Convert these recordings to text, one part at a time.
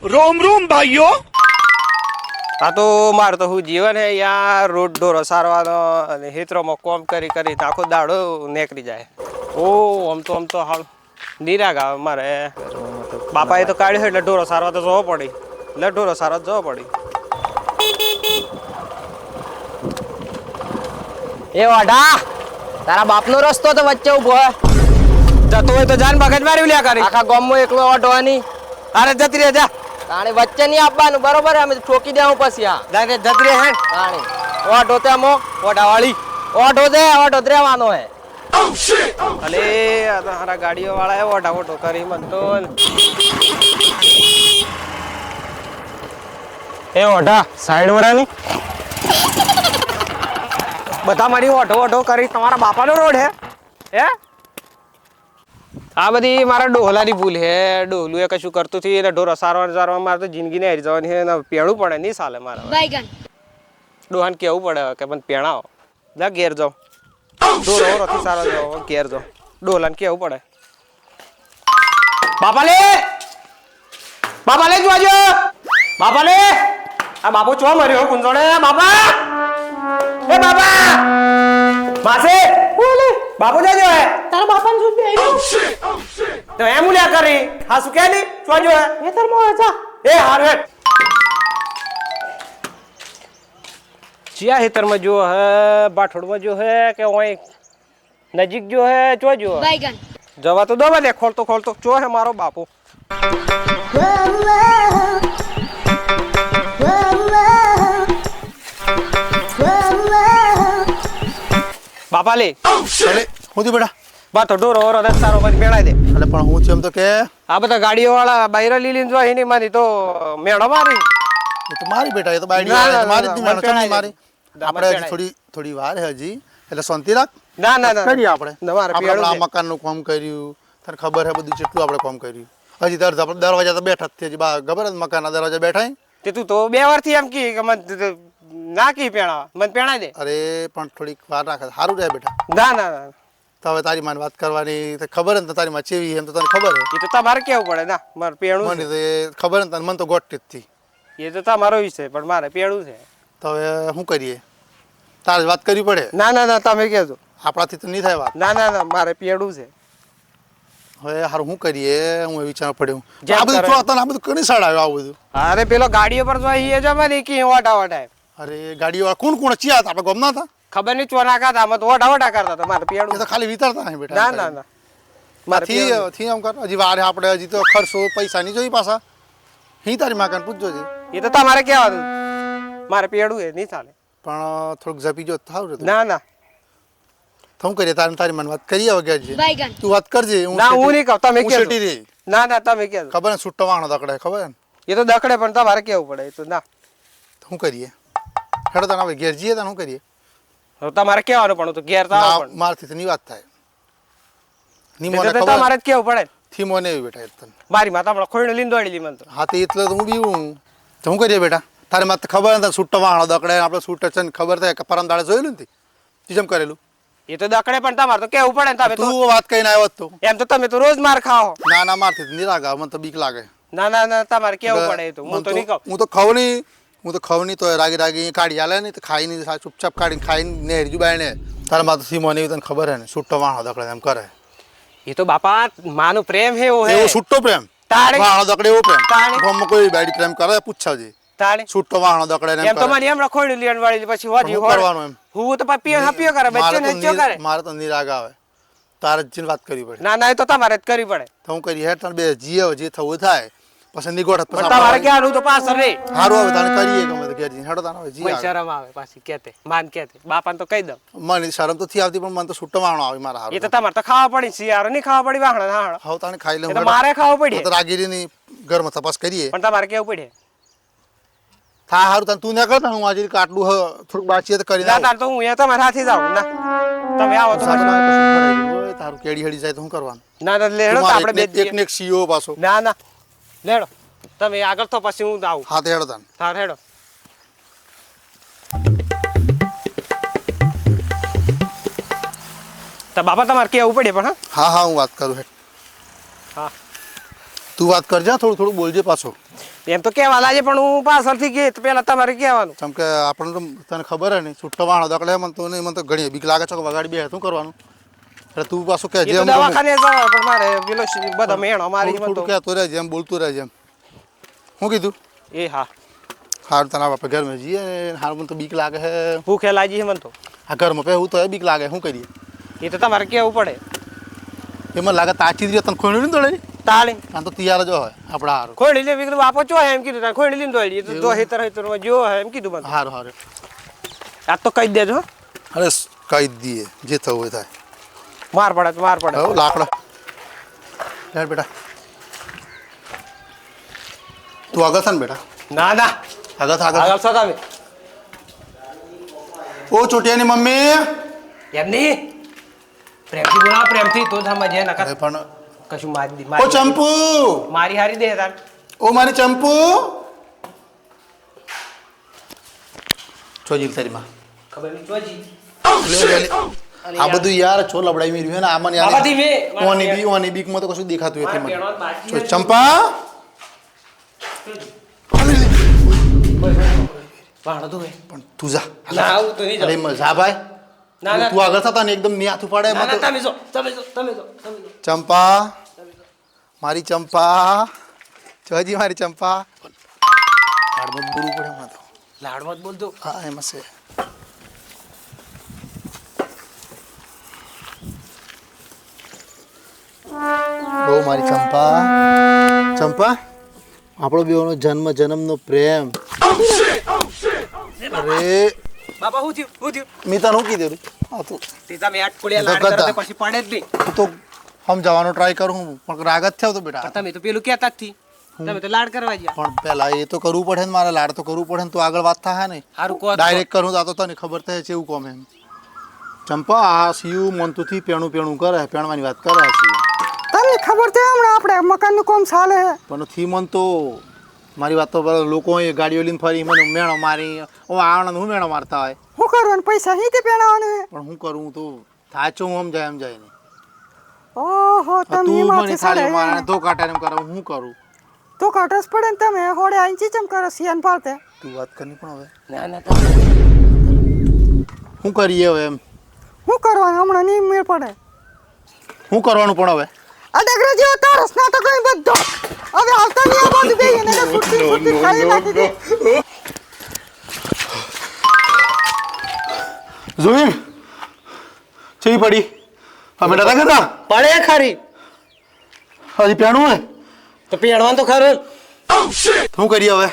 रोम रोम भाइयों। આ તો મારે તો હું જીવન હે યાર રોડ ઢોરો સારવાનો અને હેતરોમાં કોમ કરી કરી આખો દાડો નીકળી જાય ઓ આમ તો હાલ નિરાગ આવે મારે બાપાએ તો કાઢ્યો એટલે ઢોરો સારવા તો જવો પડી એટલે ઢોરો સારવા જવો પડી એ વાઢા તારા બાપનો રસ્તો તો વચ્ચે ઉભો હે જતો હોય તો જાન બગજ મારી લ્યા કરી આખા ગામમાં એકલો ઓઢવાની અરે જતી રે જા તાણે વચ્ચે નહીં આપવાનું બરોબર અમે ઠોકી દેવું પછી આ ડાયરેક્ટ જતી રે હે તાણે ઓઢો તે મો ઓઢાવાળી ઓઢો દે ઓઢો રહેવાનો હે અલે આ તો હારા ગાડીઓ વાળા એ ઓઢા ઓઢો કરી મન તો એ ઓઢા સાઈડ વરાની બધા મારી ઓઢો ઓઢો કરી તમારા બાપાનો રોડ હે આ બધી મારા ડોહલાની ભૂલ હે ડોહલું એ કશું કરતું થી એટલે ઢોરો સારવા મારે તો જિંદગીને હારી જવાની હે ને પેણું પડે નહીં ચાલે મારે ડોહાને કેવું પડે કે મને પેણાવો જા ઘેર જાઓ ઢોરો નથી સારો જાઓ ઘેર જાઓ ડોહલાને કેવું પડે બાપા લે જોજો બાપા લે આ બાપુ ચો મર્યો કુંજોડે બાપા એ બાપા માસે બોલે બાપુ જાજો હે તારા બાપાને શું બે તો એમ લ્યા કરી હા શું કે ની જોજો હે એ તાર મો આજા એ હાર હે ચિયા હેતર માં જો હે બાઠોડ માં જો હે કે ઓય નજીક જો હે જોજો बैगन જવા તો દો લે ખોલતો ચો હે મારો બાપુ બાપા લે અરે હું થયું બેટા બા તો ઢોરો ઓરો દસ સારો પછી પેણાઈ દે એટલે પણ હું છું એમ તો કે આ બધા ગાડીઓ વાળા બાયરા લીલીને જો એની મારી તો મેળો મારી એ તો મારી બેટા એ તો બાઈડી ના, ના, મારી જ ના, મેળો મને નહીં મારી ના, આપણે મને હજી થોડી વાર છે હજી એટલે શાંતિ રાખ ના કરીએ આપણે તમારે આપણે પેડું આ મકાનનું કામ કર્યું તને ખબર છે બધું કેટલું આપણે કામ કર્યું હજી દરવાજા તો બેઠા જ છે હજી બા ખબર જ મકાનના દરવાજા બેઠા તે તું તો 2 વારથી એમ કી કે મને ના કી પેણા મને પેણાઈ દે અરે પણ થોડીક વાર રાખે સારું રહે બેટા ના તો હવે તારી માને વાત કરવાની તો ખબર ને તારી માં ચેવી એમ તો તને ખબર એ તો તમારે કેવું પડે ના મારે પેણું મને તો એ ખબર ને તને મને તો ગોઠતી જ થી છે એ તો તમારો વિષય પણ મારે પેણું છે તો હવે શું કરીએ તારે જ વાત કરવી પડે ના તમે કહેજો આપણાથી તો નહીં થાય વાત ના મારે પેણું છે હવે હારું શું કરીએ હું એ વિચાર પડ્યો જેમ આ બધું કરે. જો તને આ બધું કણી સાડ આવ્યો આ બધું અરે પેલો ગાડીઓ પર જો એ જમાની કી ઓટા અરે ગાડીવાળા કોણ ચિયા હતા આપણે ગમના હતા ખબર નહીં ચોના ખાતા આમાં તો ઓટા કરતા હતા મારે એ પેણું તો ખાલી વિચારતા નહીં બેટા ના મારે થી પેણું. થી એમ કર હજી વારે આપણે હજી તો ખર્ચો પૈસા નહીં જોઈ પાછા હી તારી માકાને પૂછજો છે એ તો તમારે કહેવાનું મારે પેડું એ નહીં ચાલે પણ થોડુંક ઝપી જો થાવ રે ના તો હું કરીએ તારી મને વાત કરીએ વગર છે बैगन તું વાત કરજે ના હું નહીં કહું તમે હું કહેજો શેટી રહી ના તમે કહેજો ખબર ને છૂટો વાણો દકડે ખબર ને એ તો દખડે પણ તમારે કેવું પડે એ તો ના તો શું કરીએ હેડો તને હવે ઘેર જઈએ તને શું કરીએ હવે તમારે કહેવાનું પણ હું તો ઘેર તો આવું પણ મારથી તો ની વાત થાય ની એ મને તો ખબર તમારે જ કેવું પડે થી મને એવી બેટા તને મારી માતા હમણાં ખોઈને લીન દોડી લી મને તો હા તો એટલે તો હું બી હું તો શું કરીએ બેટા તારે મારે ખબર નથી છૂટો વાણો દકડે આપણે છૂટે છે ને ખબર થાય કે પરમ દાડે જોયેલું ને તી જેમ કરેલું એ તો દખડે પણ તમારે તો કેવું પડે ને તમે તો તું વાત કહીને આવ્યો તો એમ તો તમે તો રોજ માર ખાઓ ના મારથી તો નિરાગ આવે મને તો બીક લાગે ના તમારે કેવું પડે એ તો હું તો નહીં કહું હું તો ખવ નહીં તો રાગી કાઢી આલે નહીં તો ખાઈ નહીં ચૂપચાપ કાઢીને ખાઈને ને હેરજુ બાયણે તારા માથે સીમો નહીં તને ખબર હે ને છૂટો વાણો દકડે એમ કરે એ તો બાપા માનું પ્રેમ હે એવું એવો હે છૂટો પ્રેમ તાણે વાણો દકડે એવો પ્રેમ તાણે. ગામમાં કોઈ બાયડી પ્રેમ કરે પૂછાવજે તાણે છૂટો વાણો દકડે ને એમ તો મને એમ રખોડી લીન વાળી પછી હોજી શું કરવાનું એમ? હું તો પપ્પીઓ હપ્પીઓ કરે બચ્ચે ને ચો કરે મારે તો નિરાગ આવે તારે જ જઈને વાત કરવી પડે ના એ તો તમારે જ કરવી પડે તો હું કરી હેઠ તને બે જીએ જે થવું થાય પછી નિગોઠ પણ તમારે ક્યાં તો પાછળ રે સારું આવે તને કરીએ ગમે તો ઘેર જઈને હેડો તાને હવે જી મને આવે. શરમ આવે પાછી કેતે માન કેતે બાપાને તો કહી દઉં મને શરમ તો થી આવતી પણ મને તો છૂટો વાણો આવે મારા એ તો હારું તમારે તો ખાવા પડી શિયાળો નહીં ખાવા પડી વાહણ હાણ હવે તાને ખાઈ લઉં એ તો મારે ખાવું પડે તો રાગીરીની ઘરમાં તપાસ કરીએ પણ તમારે કેવું પડે થા હારું તને તું ના કર હું આજે આટલું થોડુંક બાચી તો કરી ના તાર તો હું અહીંયા તમારે સાથે જાઉં ના તમે આવો તો પછી. તારું કેડી હેડી જાય તો શું કરવાનું ના લેડો તો આપણે બે એક ને એક સીઓ પાછો ના લેડો તમે આગળ તો પછી હું આવું હાથે હેડો તાને તાર હેડો તો બાપા તમારે કેવું પડે પણ હા હું વાત કરું હેડ હા તું વાત કરજે થોડું બોલજે પાછો એમ તો કહેવા લાગે પણ હું પાછળથી ગઈ તો પેલા તમારે કહેવાનું. ચમ કે આપણને તો તને ખબર હે ને છૂટો વાણો દકડે મને તો નહીં, મને તો ઘણી બીક લાગે છે કે વગાડી બે શું કરવાનું. એટલે તું પાછું કે એ તો જેમ દવાખાને જવાય પણ મારે પેલો બધો મેણો મારી મને તો. કહેતો રહે જેમ બોલતું રહે જેમ. શું કીધું? એ હા હારું તને આપણે ઘરમાં જઈએ. હારું મને તો બીક લાગે છે. ભૂખે લાગી છે મને તો. આ ઘરમાં પહેવું તો બીક લાગે. શું કરીએ? એ તો તમારે કહેવું પડે. એમાં લાગે તાચી જ તને ખોઈ નહીં દોડે. તાળી આ તો તૈયાર જ હોય આપણા હારું. ખોડી લે કીધું બાપો ચો એમ કીધું તારે ખોડી લઈને દોડી તો હેતર હેતરમાં જો એમ કીધું મને. હારું હારું. આ તો કહી દેજો. અરે કહી જ દઈએ જે થવું હોય થાય. માર પડે તો માર પડે. હો લાકડા લે બેટા. તું આગળ છે ને બેટા? ના ના આગળ થા આગળ. આગળ છો તમે. ઓ ચોટિયાની મમ્મી. એમ નહીં પ્રેમથી બોલાવો પ્રેમથી તો સમજે નકર અરે પણ કશું મારી દી ઓ મારી ચંપુ. મારી હારી દે તાર. ઓ મારી ચંપુ. ચોજી તારી માં. ખબર નહીં જોજી. લે લે લે. આ બધું યાર ચો લબડાઈ મેર્યું હે ને આમાં બાબા ધીમે. ઓની બીકમાં તો કશું દેખાતું મારા નથી પેણો મને. બાકી ચો છે. ચંપા. વાણો તો હે. પણ તું જા. ના આવું તો નહીં અરે જાઉં. જા ભાઈ. ના ના તું આગળ થતા ને એકદમ ની હાથ ઉપાડે ના એમાં ના તો. તમે જો તમે જો તમે જો તમે જો. ચંપા મારી ચંપા. જોજી મારી ચંપા. હાડમાં બુરું પડે હમણાં તો. લાડમાં જ બોલજો. હા એમાં છે. ઓ મારી ચંપા. ચંપા આપણો બેવનો જન્મનો પ્રેમ. અરે બાપા હું થયું મેં તને શું કીધું? હા તું તે તમે આટ પડ્યા એ તો લાડ કરો ગધા. તો પછી પડે જ નહીં. તું તો સમજાવવાનો ટ્રાય કરું હું પણ રાગ જ થયો તો બેટા. તમે તો પેલું કહેતા જ થી તમે તો લાડ કરવા ગયા. પણ પેલા એ તો કરવું પડે ને મારે લાડ તો કરવું પડે ને તો આગળ વાત થાય ને. હારું કહો તો. ડાયરેક્ટ કરું તો આ તો તને ખબર થાય છે એવું કોમ એમ. ચંપા આ સીયુ મનતુથી પેણું કરે પેણવાની વાત કરે છે. તમને ખબર છે હમણાં આપણે મકાનનું કામ ચાલે છે. પણ થી મન તો મારી વાત તો બધા લોકો એ ગાડીઓ લઈને ફરી મને મેણો મારી ઓ આણંદ હું મેણો મારતા હોય. શું કરવાનું પૈસા અહીંથી પેણાવાનું છે. પણ હું કરું તો થાચું હું એમ જાય ને. ઓહો આ તમે તું એમાંથી મને સાડે થાળી મારે ધો કાઢે એમ કરે હું કરું. તો કાટસ પડે ને તમે હોડે આઈને ચીચમ કરો સિયાન પાડતે. તું વાત કરી પણ હવે ના ના તમે શું કરીએ હવે એમ શું કરવાનું હમણાં નહીં મેળ પડે. શું કરવાનું પણ હવે આ ડગરા જેવો તારસ નાટક અહીં બધો હવે આવતા નહીં આ બધું બે એને છૂટી ખાઈ નાખી દે. જોઈ ચી પડી અમે નતા કરતા પડે ખરી હજી પેણું હે તો પીણવાનું તો ખરું શું કરીએ હવે?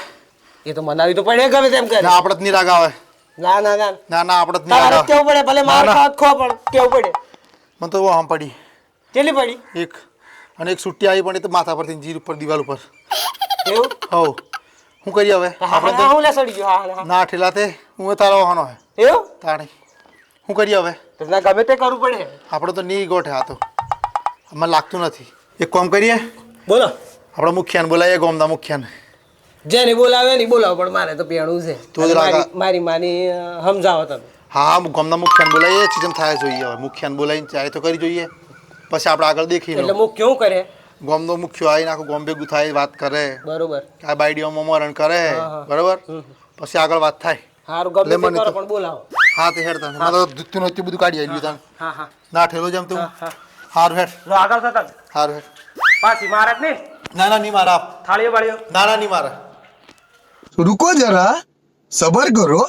એ તો મનાવી તો પડે ગમે તેમ કરે. ના આપણે જ નહીં રાગ આવે. ના ના ના ના ના આપણે જ નહીં તારે રાગ આવે. કેવું પડે ભલે માર ના, ના. ખાત ખો પણ કેવું પડે. મને તો આમ પડી કેટલી પડી એક અને એક સુટ્ટી આવી પણ એ તો માથા પરથી જીર ઉપર દિવાલ ઉપર. એવું હવ શું કરીએ હવે? આપણે હા હું લે સડી ગયો હા હા ના ઠેલા તે હું તારો વાહનો હે એવું તાણે શું કરીએ હવે? તો ના ગમે તે કરવું પડે. આપણે તો નહીં ગોઠે આ તો મને લાગતું નથી. એક કામ કરીએ બોલો આપણે મુખિયાને બોલાવીએ ગામના મુખિયાને. જેને બોલાવે નહીં બોલાવો પણ મારે તો પીણું છે. તો જ લાગે. મારી માની સમજાવો તમે. હા ગામના મુખિયાને બોલાવીએ ચીજમ થાય જોઈએ હવે મુખિયાને બોલાવીને ચાય તો કરી જોઈએ પછી આપણે આગળ દેખી એટલે લો. હું કેવું કરે ગામનો મુખ્ય આવીને આખું ગામ ભેગું થાય વાત કરે બરોબર આ બાયડીઓમાં મરણ કરે હા. બરોબર પછી આગળ વાત થાય. સારું ગમે લે તે મને કરો તો. પણ બોલાવો. હા તે હેડ તને મને તો દૂધનું એટલું બધું કાઢી આવ્યું તને હા હા ના ઠેલો જેમ તું હા. હારું હેડ લો આગળ થતા હારું હેડ. પાછી મારે જ નહીં ના ના નહીં મારા થાળીઓ બાળીઓ ના ના નહીં મારા. रुको जरा सबर करो